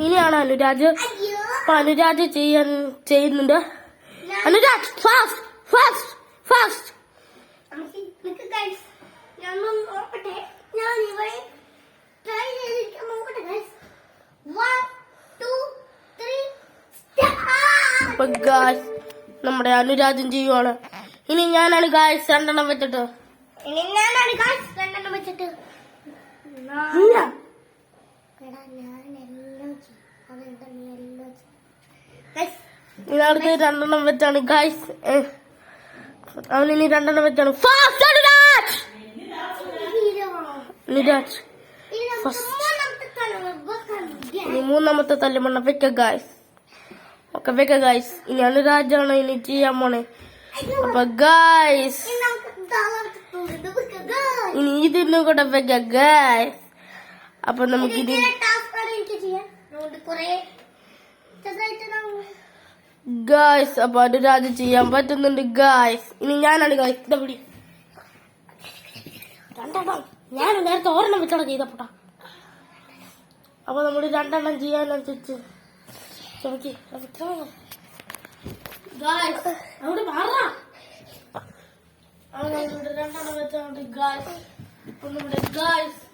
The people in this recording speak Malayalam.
ഇനിയാണ് അനുരാജ്. അപ്പൊ അനുരാജ് ചെയ്യുന്നുണ്ട്. Anuraj fast fast fast. അപ്പൊ ഗായ്സ് നമ്മുടെ അനുരാജൻ ചെയ്യുവാണ്. ഇനി ഞാനാണ് ഗായ്സ് രണ്ടെണ്ണം വെച്ചിട്ട്. ഇയാൾക്ക് രണ്ടെണ്ണം വെച്ചാണ് ഗായ്സ്. അവനിനി രണ്ടെണ്ണം വെച്ചാണ്. ഫാസ്റ്റ് അനുരാജ്. അനുരാജ് ഇനി മൂന്നാമത്തെ തല്ലുമണ്ണ വെക്ക ഗായ്സ്. ഒക്കെ വെക്ക ഗായ്സ്. ഇനി അനുരാജാണ് ഇനി ചെയ്യാൻ പോണേ. അപ്പൊ ഗായ്സ് ഇനി ഇതിനും കൂടെ വെക്ക ഗായ്സ്. അപ്പൊ നമുക്കിത് ഗായ്സ് അപ്പൊ അനുരാജ് ചെയ്യാൻ പറ്റുന്നുണ്ട് ഗായ്സ്. ഇനി ഞാനാണ് ഗായ്സ്. ഇതാ പിടി. രണ്ടെണ്ണം ഞാൻ നേരത്തെ ഒരെണ്ണം വെച്ചാണ് ചെയ്തപ്പോട്ടാ. അപ്പൊ നമ്മൾ രണ്ടെണ്ണം ചെയ്യാനനുസരിച്ച് ഗായ്സ് അവിടെ മാറാം. രണ്ടെണ്ണം വെച്ചാൽ ഗായ്സ്. ഇപ്പൊ നമ്മുടെ ഗായ്സ്